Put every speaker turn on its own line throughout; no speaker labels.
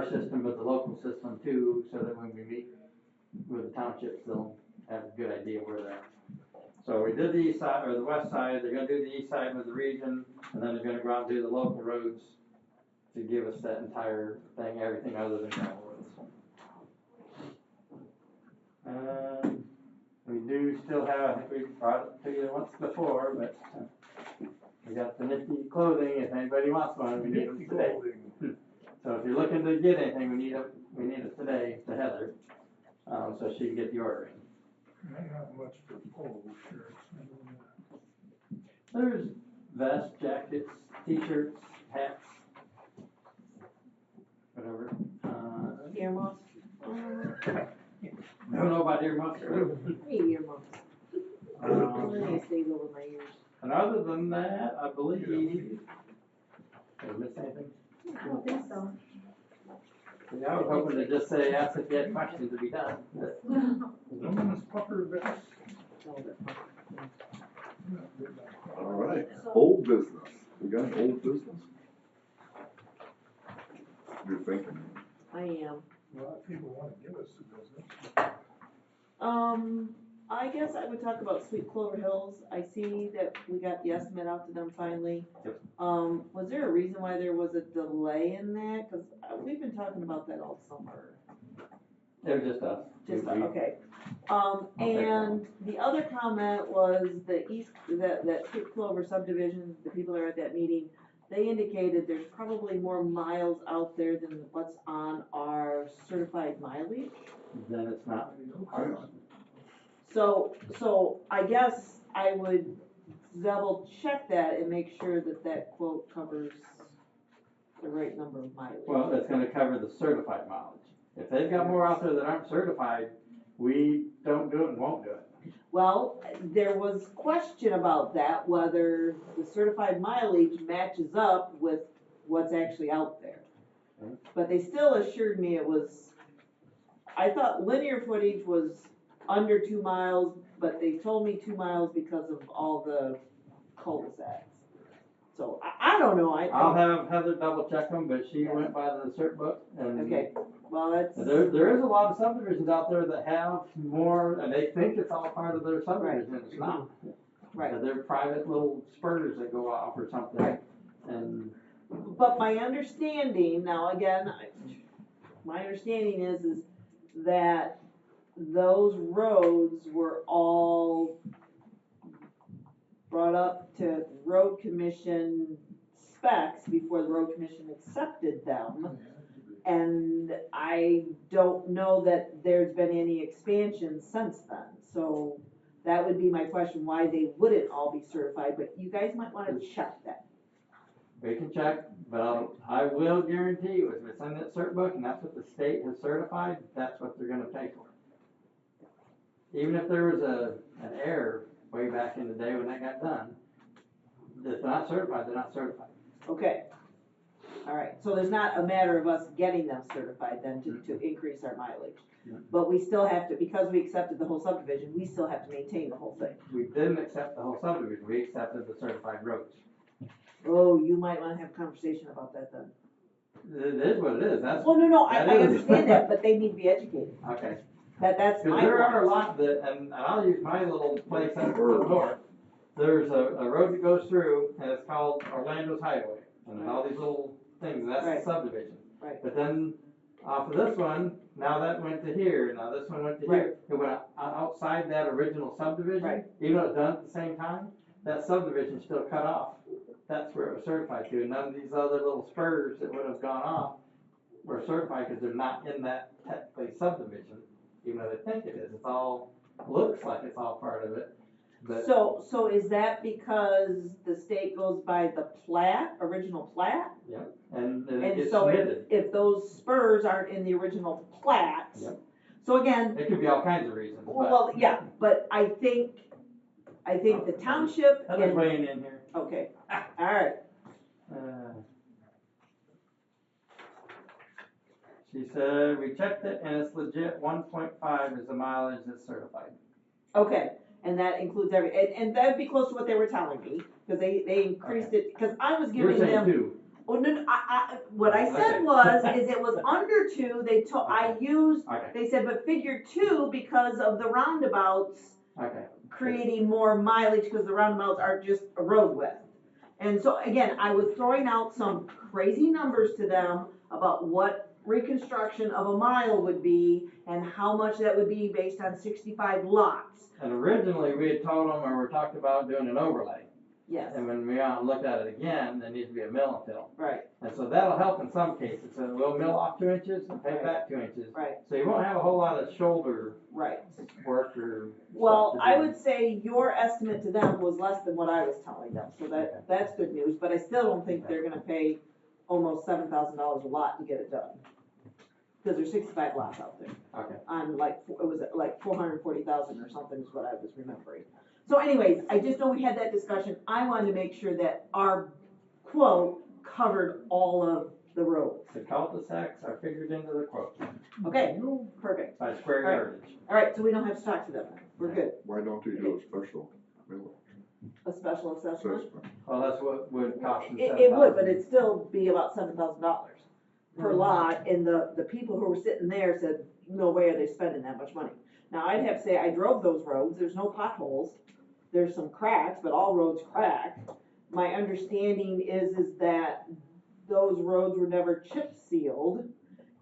our system, but the local system too, so that when we meet with the townships, they'll have a good idea where they're at. So we did the east side, or the west side, they're gonna do the east side with the region, and then they're gonna go out and do the local roads to give us that entire thing, everything other than gravel roads. We do still have, I think we brought it to you once before, but we got the nifty clothing, if anybody wants one, we need them today. So if you're looking to get anything, we need it today to Heather, so she can get the order in.
Not much for polo shirts.
There's vests, jackets, t-shirts, hats, whatever.
Earmuffs.
Don't know about earmuffs.
Earmuffs. It stays over my ears.
And other than that, I believe, did I miss anything?
I don't think so.
Yeah, I was hoping to just say, ask if you had questions to be done.
Women's pucker vest.
All right, old business. We got an old business? You're thinking.
I am.
A lot of people want to give us the business.
I guess I would talk about Sweet Clover Hills. I see that we got the estimate out to them finally.
Yep.
Was there a reason why there was a delay in that? Cause we've been talking about that all summer.
It was just us.
Just, okay. And the other comment was that Sweet Clover subdivision, the people that are at that meeting, they indicated there's probably more miles out there than what's on our certified mileage.
Then it's not.
So I guess I would double check that and make sure that that quote covers the right number of mileage.
Well, it's gonna cover the certified mileage. If they've got more out there that aren't certified, we don't do it and won't do it.
Well, there was question about that, whether the certified mileage matches up with what's actually out there.
Okay.
But they still assured me it was, I thought linear footage was under 2 miles, but they told me 2 miles because of all the cul-de-sacs. So I don't know.
I'll have Heather double check them, but she went by the cert book and.
Okay, well, that's.
There is a lot of subdivisions out there that have more, and they think it's all part of their subdivision, it's not.
Right.
They're private little spurs that go off or something.
Right.
And.
But my understanding, now again, my understanding is that those roads were all brought up to road commission specs before the road commission accepted them. And I don't know that there's been any expansion since then. So that would be my question, why they wouldn't all be certified, but you guys might wanna check that.
We can check, but I will guarantee you, if it's in that cert book and that's what the state has certified, that's what they're gonna pay for. Even if there was an error way back in the day when that got done, if they're not certified, they're not certified.
Okay. All right, so there's not a matter of us getting them certified then to increase our mileage. But we still have to, because we accepted the whole subdivision, we still have to maintain the whole thing.
We didn't accept the whole subdivision, we accepted the certified roads.
Oh, you might wanna have a conversation about that then.
It is what it is, that's.
Well, no, I
that is-
understand that, but they need to be educated.
Okay.
That's
Because
my
there are a
point.
lot that, and I'll use my little place up north. There's a road that goes through, and it's called Orlando's Highway, and all these little things, that's the
Right.
subdivision.
Right.
But then, off of this one, now that went to here, now this one went to here. It went outside that original subdivision,
Right.
even though it's done at the same time, that subdivision still cut off. That's where it was certified to, and none of these other little spurs that would have gone off were certified because they're not in that technically subdivision, even though they think it is. It's all, looks like it's all part of it, but.
So is that because the state goes by the plat, original plat?
Yeah, and then it
And
gets
so
submitted.
if those spurs aren't in the original plat,
Yep.
so again,
It could be all kinds of reasons, but.
well, yeah, but I think the township
Heather's
and,
weighing in here.
okay, alright,
She said, we checked it and it's legit, 1.5 is the mileage that's certified.
okay, and that includes and that'd be close to what they were telling me, cause they increased it, cause I was
You're
giving
saying
them.
2.
Oh, no, what I said is it was under 2,
Okay,
they said, but figure 2 because of the roundabouts
okay.
creating more mileage, because the roundabouts are just a road width. And so, again, I was throwing out some crazy numbers to them about what reconstruction of a mile would be, and how much that would be based on 65 lots.
And originally, we had told them, or we talked about doing an overlay.
Yes,
And when we went out and looked at it again, there needs to be a mill and fill.
right,
And so that'll help in some cases. So we'll mill off 2 inches and pay back 2 inches.
right,
So you won't have a whole lot of shoulder
right.
work or.
Well,
stuff to
I
do.
would say your estimate to them was less than what I was telling them, so that's good news, but I still don't think they're gonna pay almost $7,000 a lot to get it done. Cause there's 65 lots out there,
Okay.
on it was like 440,000 or something is what I was remembering. So anyways, I just know we had that discussion, I wanted to make sure that our quote covered all of the roads.
The cul-de-sacs are figured into the quote
Okay, perfect,
by square
All right.
yardage.
alright, so we don't have to talk to them, we're good,
Why don't they do a special millage
a special assessment.
assessment?
Well, that's what would cost them
It would, but
$7,000.
it'd still be about $7,000 per
Mhm.
lot, and the people who were sitting there said, no way are they spending that much money. Now, I'd have to say, I drove those roads, there's no potholes, there's some cracks, but all roads crack. My understanding is that those roads were never chip sealed,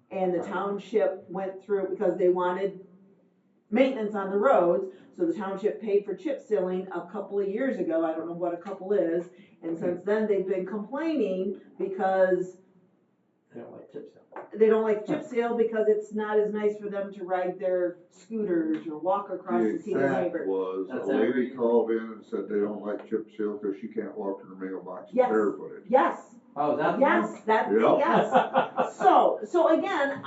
and the township went through, because they wanted maintenance on the roads, so the township paid for chip sealing a couple of years ago, I don't know what a couple is, and since then, they've been complaining because
They don't like chip seal.
they don't like chip seal because it's not as nice for them to ride their scooters or walk across
The
to see their
exact
neighbor.
was,
That's
a lady
every-
called in and said they don't like chip seal because she can't walk to the mailbox and
Yes.
barefoot it.
Yes,
Oh, is that the
yes,
one?
that's,
Yep.
yes. So again,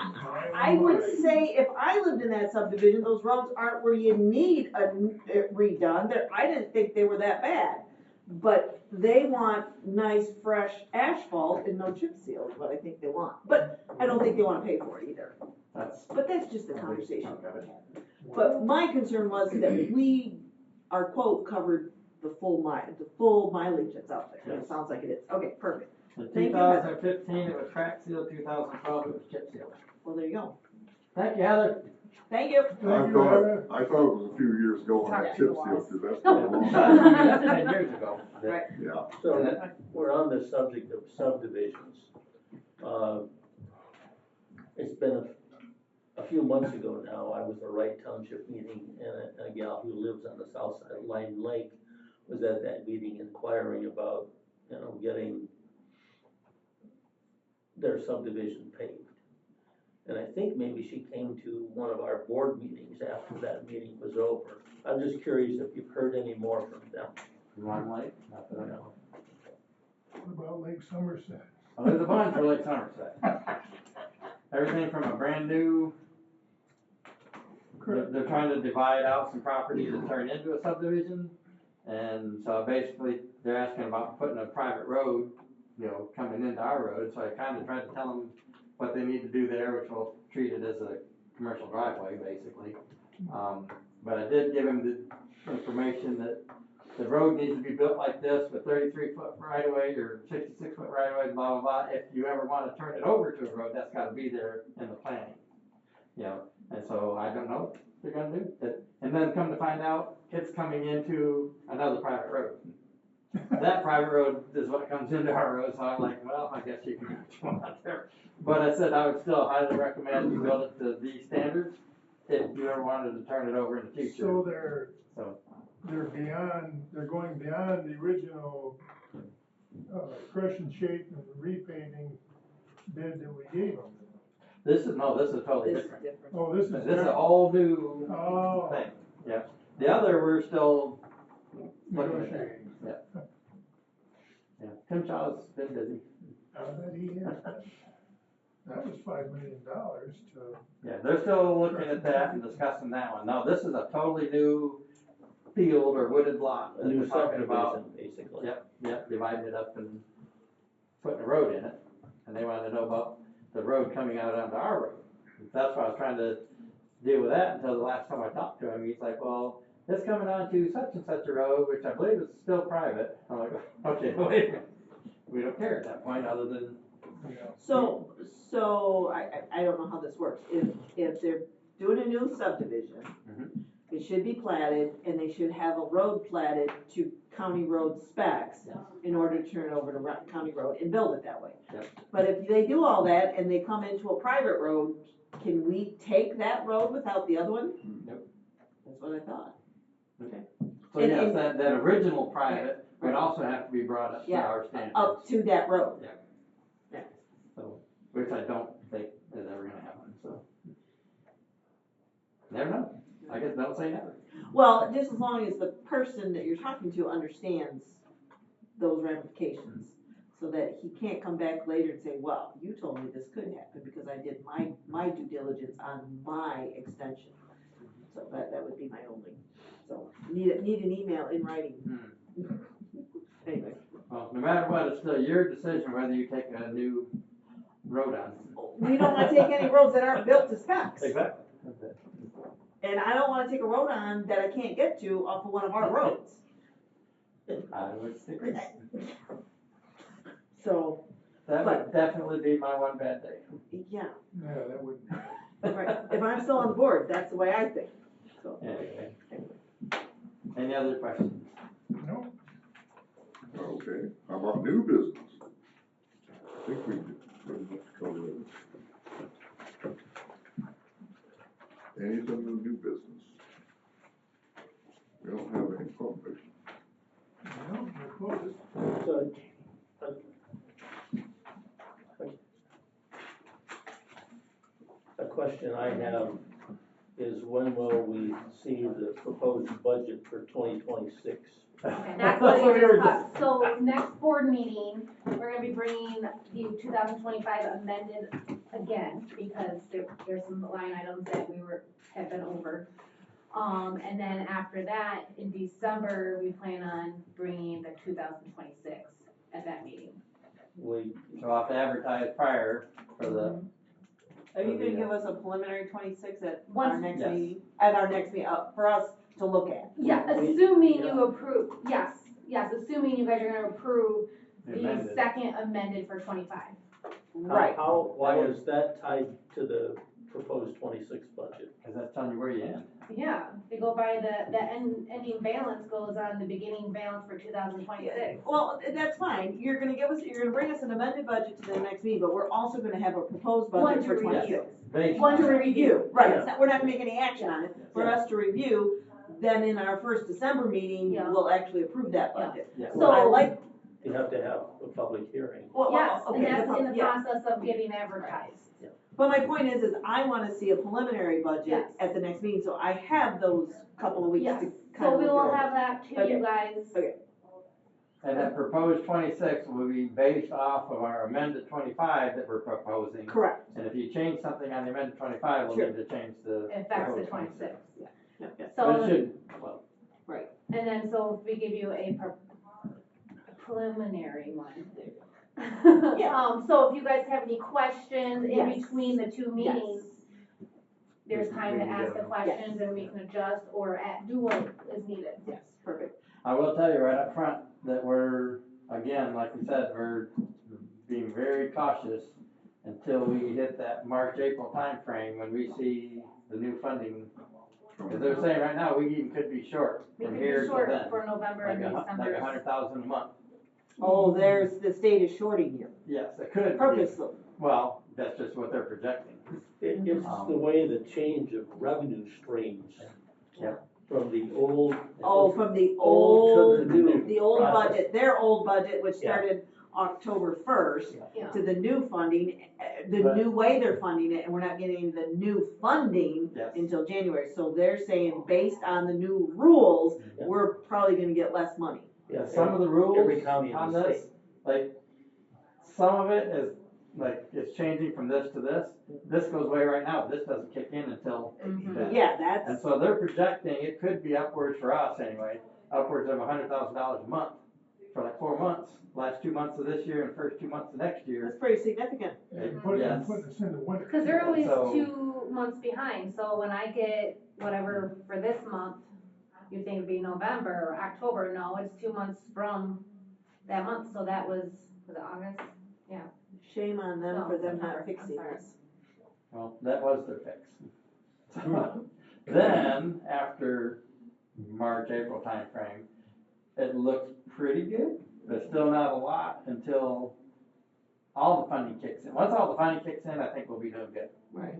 I would say if I lived in that subdivision, those roads aren't where you need it redone. I didn't think they were that bad. But they want nice, fresh asphalt and no chip seal is what I think they want. But I don't think they wanna pay for it either. But that's just the conversation that we had. But my concern was that our quote covered the full mileage that's out there. And it
Yes.
sounds like it is. Okay, perfect.
In
Thank you, Heather.
2015, it was crack seal, 2012, it was chip seal.
Well, there you go.
Thank you, Heather.
Thank you.
Thank you, Heather.
I thought it was a few years ago on that
Talk to
chip
you
seal,
once.
because that's been a long
That's
time.
10 years ago.
Right.
Yeah.
So, we're on the subject of subdivisions. It's been a few months ago now, I was at a Wright Township meeting, and a gal who lives on the south side of Line Lake was at that meeting inquiring about, getting their subdivision paved. And I think maybe she came to one of our board meetings after that meeting was over. I'm just curious if you've heard any more from them.
Long Lake, not that I know.
What about Lake Somerset?
Well, there's a bunch for Lake Somerset. Everything from a brand new, they're trying to divide out some property to turn into a subdivision. And so basically, they're asking about putting a private road, coming into our road. So I kind of tried to tell them what they need to do there, which will treat it as a commercial driveway, basically. But I did give him the information that the road needs to be built like this with 33-foot right of way or 66-foot right of way, blah, blah, blah. If you ever want to turn it over to a road, that's got to be there in the planning. And so I don't know what they're going to do. And then come to find out, it's coming into another private road. That private road is what comes into our road, so I'm like, well, I guess you can do what you want there. But I said I would still highly recommend you build it to these standards if you ever wanted to turn it over in the future.
So
So.
they're going beyond the original, crush and shape and repaving bid that we gave them.
This is totally
This is
different.
different.
Oh, this is.
This is a whole new
Oh.
thing. Yeah. The other we're still looking at that.
Negotiating.
Yeah. Tim Shaw's been busy.
I bet he is. That was $5 million to.
Yeah, they're still looking at that and discussing that one. No, this is a totally new field or wooded lot
A
that
new
they're talking about.
subdivision, basically.
Yep, dividing it up and putting a road in it. And they wanted to know about the road coming out onto our road. That's why I was trying to deal with that until the last time I talked to him. He's like, well, it's coming onto such and such a road, which I believe is still private. I'm like, okay, wait a minute. we don't care at that point, other than,
So I don't know how this works. If they're doing a new subdivision,
Mhm.
it should be platted, and they should have a road platted to county road specs in order to turn it over to county road and build it that way.
Yep.
But if they do all that and they come into a private road, can we take that road without the other one?
Nope.
That's what I thought.
so
And-
yes,
and-
that original private would also have to be brought up to
Yeah,
our standards.
Up to that road.
So, which I don't think is ever gonna happen, so. Never know, I guess don't say never.
Well, just as long as the person that you're talking to understands those ramifications, so that he can't come back later and say, well, you told me this could happen because I did my due diligence on my extension. So that would be my only, so, need an email in writing. Anyway,
Well, no matter what, it's still your decision whether you take a new road on.
we don't wanna take any roads that aren't built to specs.
Exactly.
And I don't wanna take a road on that I can't get to off of one of our roads.
I would agree.
So,
That would definitely be my one bad day.
yeah,
Yeah, that would.
right, if I'm still on the board, that's the way I think, so.
Anyway. Any other questions?
No,
Okay, how about new business? I think we pretty much covered it. Anything in new business? We don't have any public.
no, we're closed.
So, a question I have is when will we see the proposed budget for 2026?
Okay, that's what we were discussing. So next board meeting, we're gonna be bringing the 2025 amended again, because there's some line items that have been over. And then after that, in December, we plan on bringing the 2026 at that meeting.
So I'll have to advertise prior for the,
Are you gonna give us a preliminary 26 at our
Once-
next
Yes.
meeting? At our next meeting, for us to look at?
Yeah, assuming you approve, yes, assuming you guys are gonna approve the
amended.
second amended for 25.
Right.
Why is that tied to the proposed 26 budget?
Cause that's telling you where you end.
Yeah, they go by the ending balance goes on the beginning balance for 2026.
Well, that's fine, you're gonna bring us an amended budget to the next meeting, but we're also gonna have a proposed
One
budget
to
for
review.
26.
Based
One
on-
To review, right,
Yeah.
we're not gonna make any action on it, for
Yeah.
us to review, then in our first December meeting,
Yeah.
we'll actually approve that
Yeah.
budget.
Yeah.
So I like,
You have to have a public hearing.
well,
Yes, and
okay,
that's in the
yeah.
process of getting advertised.
But my point is I wanna see a preliminary budget
Yes.
at the next meeting, so I have those couple of weeks
Yes,
to kind
so
of
we
look
will
it over.
have that to
Okay.
you guys.
Okay.
And that proposed 26 will be based off of our amended 25 that we're proposing.
Correct.
And if you change something on the amended 25, we'll
Sure.
need to change the.
Affects the
proposed
26.
Yeah, yeah.
But
So,
it should, well,
and then so if we give you a preliminary one.
Yeah.
So if you guys have any questions in
Yes.
between the two meetings, there's
We
time to
can
ask
do
the
them.
questions and we can adjust or do what is needed.
Yes, perfect.
I will tell you right up front that we're, again, like we said, we're being very cautious until we hit that March, April timeframe when we see the new funding. Cause they're saying right now, we even could be short
We
from
could
here
be
till
short
then.
for November
Like
and
like
December.
100,000 a month.
Oh, the state is shorting you,
Yes, it could be.
purposely.
Well, that's just what they're projecting.
It's the way the change of revenue streams.
Yeah.
From the old.
Oh, from the
Old to the new
the old
process.
budget, their old budget, which
Yeah.
started October 1st,
Yeah.
to the new funding, the
But-
new way they're funding it, and we're not getting the new funding
Yes.
until January. So they're saying, based on the new rules,
Yeah.
we're probably gonna get less money.
Yeah, some of the rules
Every county in
on
the
this, like, some of it is, like, it's changing from this to this. This goes away right now, but this doesn't kick in until
Mhm.
then.
Yeah,
And
that's,
so they're projecting, it could be upwards for us anyway, upwards of $100,000 a month for like 4 months, last 2 months of this year and first 2 months of next year.
that's pretty significant.
And putting
Yes.
us in the winter.
Cause they're always
So-
2 months behind, so when I get whatever for this month, you think it'd be November or October, no, it's 2 months from that month, so that was was it August?
Shame on them
No,
for them
September,
not
I'm
fixing
sorry.
this.
Well, that was their fix. So, then, after March, April timeframe, it looked pretty good, but still not a lot until all the funding kicks in. Once all the funding kicks in, I think we'll be doing good.
Right.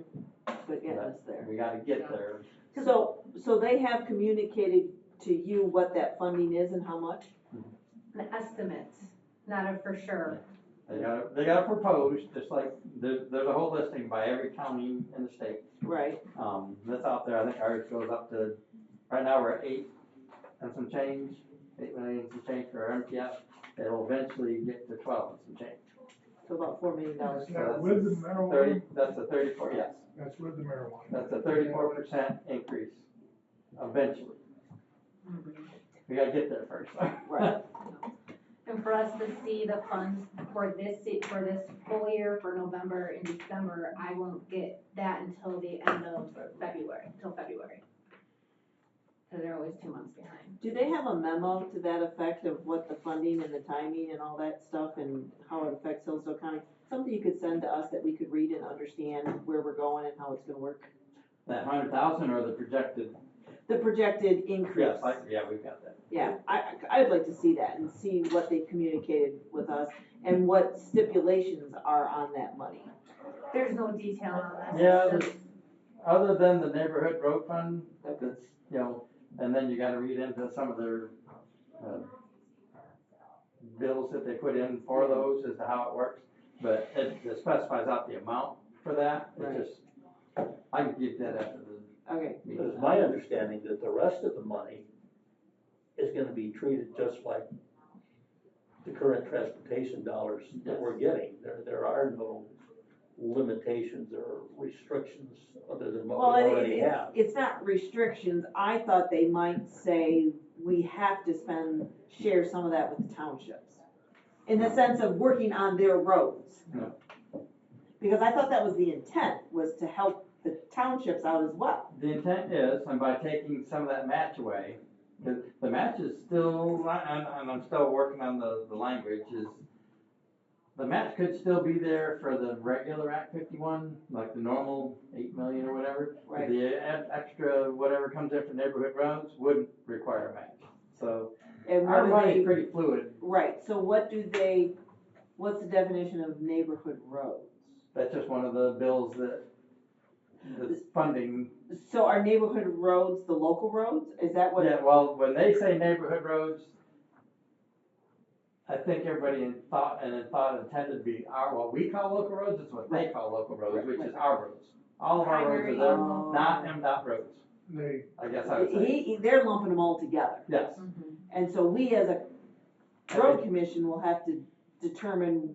But getting us there.
We gotta get there.
So they have communicated to you what that funding is and how much?
An estimate, not a for sure.
They gotta propose, just like, there's a whole listing by every county in the state.
Right.
That's out there, I think ours goes up to, right now we're at 8 and some change, 8 million and some change for our MTS. It'll eventually get to 12 and some change.
So about $4 million.
Is that with the marijuana?
That's a 34, yes,
That's with the marijuana.
that's a 34% increase, eventually. We gotta get there first.
Right.
And for us to see the funds for this full year, for November and December, I won't get that until the end of February, till February. Cause they're always 2 months behind.
Do they have a memo to that effect of what the funding and the timing and all that stuff and how it affects Hillsdale County? Something you could send to us that we could read and understand where we're going and how it's gonna work?
That 100,000 or the projected?
The projected increase.
Yes, yeah, we've got that.
Yeah, I'd like to see that and see what they communicated with us and what stipulations are on that money.
There's no detail on this.
Yeah,
It's just-
other than the neighborhood road fund,
Okay.
that's, you know, and then you gotta read into some of their, bills that they put in for those as to how it works. But it specifies out the amount for that,
Right.
it's just, I can give that after the
Okay.
meeting.
It's my understanding that the rest of the money is gonna be treated just like the current transportation dollars that we're getting. There are no limitations or restrictions other than what we already have.
It's not restrictions, I thought they might say, we have to share some of that with the townships. In the sense of working on their roads.
No.
Because I thought that was the intent, was to help the townships out as well.
The intent is, and by taking some of that match away, the match is still, and I'm still working on the language, is the match could still be there for the regular Act 51, like the normal 8 million or whatever. But
Right.
the extra, whatever comes in for neighborhood roads wouldn't require a match. So
And
our
what do
money's
they,
pretty fluid.
right, so what's the definition of neighborhood roads?
That's just one of the bills that's funding.
So are neighborhood roads the local roads? Is that what?
Yeah, well, when they say neighborhood roads, I think everybody thought intended to be what we call local roads is what they call local roads, which is our roads. All of our roads are there,
Oh.
not MDOT roads,
They,
I guess I would say.
They're lumping them all together.
Yes,
And so we as a road commission will have to determine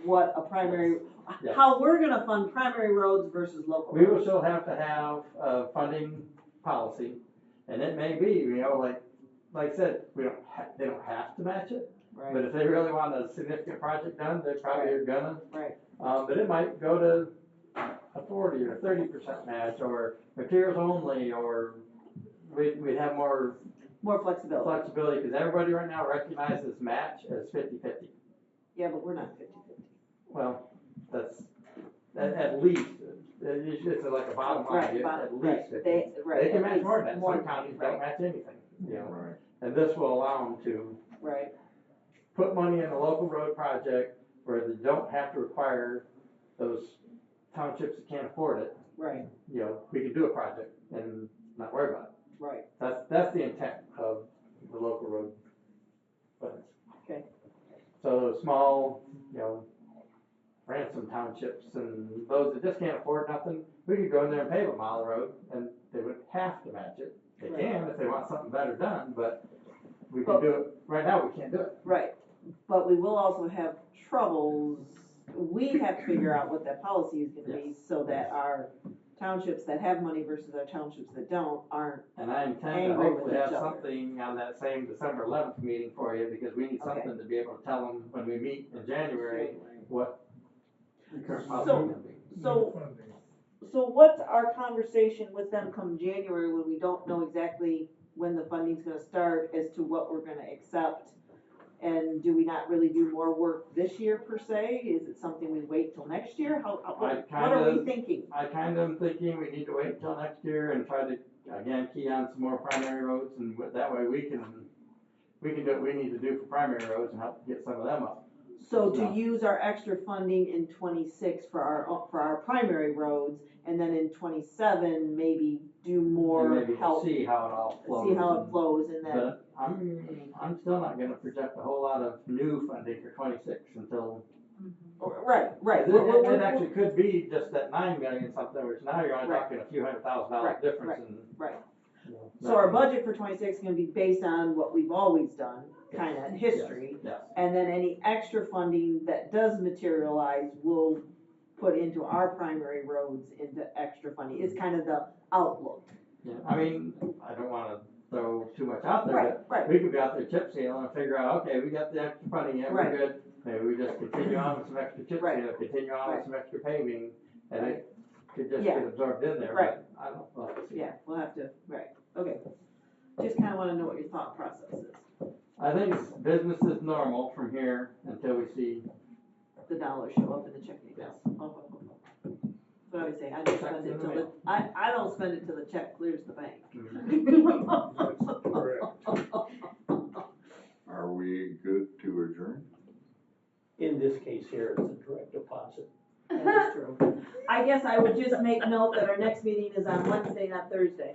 what a primary,
Yes.
how we're gonna fund primary roads versus local
we will
roads.
still have to have a funding policy, and it may be, like I said, they don't have to match it. But
Right,
if they really want a significant project done, they probably are gonna.
right,
But it might go to a 40 or 30% match, or materials only, or we'd have more
more flexibility.
flexibility, because everybody right now recognizes match as 50-50.
Yeah, but we're not 50/50.
Well, that's, at least, it's like a bottom line,
Right,
at least
right,
50.
right,
They can
at
match
least
more than that,
more,
some counties
right.
don't match anything, you know,
Right.
and this will allow them to
Right,
put money in a local road project where they don't have to require those townships that can't afford it,
right,
you know, we can do a project and not worry about it.
right,
That's the intent of the local road funds.
okay,
So those small, you know, ransom townships and those that just can't afford nothing, we could go in there and pave a mile of road and they wouldn't have to match it. They
Right.
can if they want something better done, but we can do it, right now we can't do it.
right. But we will also have troubles, we have to figure out what that policy is gonna be, so that our townships that have money versus our townships that don't aren't,
And I intend to
Angry with
hopefully have
each other.
something on that same December 11th meeting for you, because we need
Okay.
something to be able to tell them when we meet in January what the current policy
So-
is gonna be.
So-
funding.
So what's our conversation with them come January when we don't know exactly when the funding's gonna start as to what we're gonna accept And do we not really do more work this year per se? Is it something we wait till next year? What are we thinking?
I kind of am thinking we need to wait until next year and try to, again, key on some more primary roads, and that way we can do what we need to do for primary roads and help get some of them up.
So to use our extra funding in 26 for our primary roads, and then in 27, maybe do more
And maybe
help,
see how it all flows.
see how it flows, and then,
But I'm still not gonna project a whole lot of new funding for 26 until.
right.
It actually could be just that 9 million something, which now you're only
Right.
talking a few $100,000
Right,
difference in.
right.
You know,
So our budget for 26 is gonna be based on what we've always done, kinda history.
Yes.
And then any extra funding that does materialize, we'll put into our primary roads into extra funding, is kind of the outlook.
Yeah, I mean, I don't wanna throw too much out there,
Right.
but we could be out there chip sealing and figure out, okay, we got the extra funding in, we're
Right.
good. Maybe we just continue on with some extra chip
Right.
sealing, continue on
Right.
with some extra paving, and it could just
Yeah.
get absorbed in there,
Right.
but I don't know, we'll have to see.
Yeah, we'll have to, right, okay. Just kinda wanna know what your thought process is,
I think it's business as normal from here until we see.
the dollars show up in the checking account. Oh. So I would say, I don't spend it till I don't spend it till the check clears the bank.
That's correct.
Are we good to adjourn?
In this case here, it's a direct deposit.
That is true. I guess I would just make note that our next meeting is on Wednesday, not Thursday.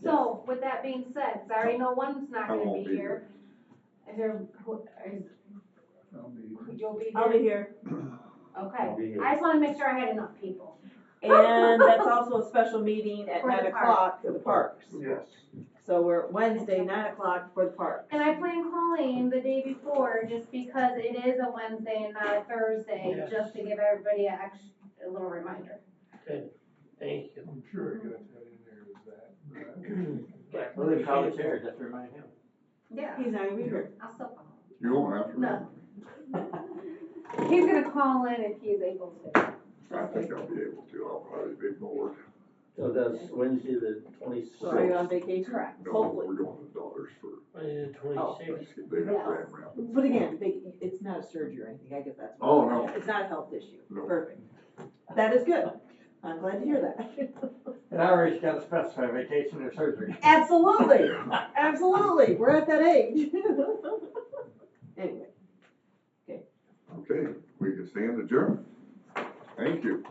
So, with that being said, 'cause I already know one's not
I
gonna
won't
be
be
here. Is there, you'll be
I'll be
here?
here.
Okay,
I'll be here.
I just wanna make sure I had enough people.
And that's also a special meeting at
For the
9
park.
o'clock for the parks.
Yes.
So we're Wednesday, 9 o'clock for the park.
And I plan calling the day before, just because it is a Wednesday and not a Thursday,
Yes.
just to give everybody a little reminder.
Okay, thank you.
I'm sure I got that in there as that.
We'll even call the chair just to remind him.
Yeah.
He's not even here.
I'll still call
You won't have to.
No. him. He's gonna call in if he's able to.
I think I'll be able to, I'll probably be bored.
So that's Wednesday the 26th.
So are you on vacation?
Correct.
No,
Hopefully.
we're going to Daughters for
Wednesday the 26th.
They have
Yes.
Grand Rapids.
But again, it's not a surgery or anything, I guess that's. what-
Oh, no.
It's not a health issue.
No.
Perfect. That is good. I'm glad to hear that.
And I already got to specify vacation or surgery.
Absolutely, absolutely, we're at that age. Anyway.
Okay, we can stand adjourned. Thank you.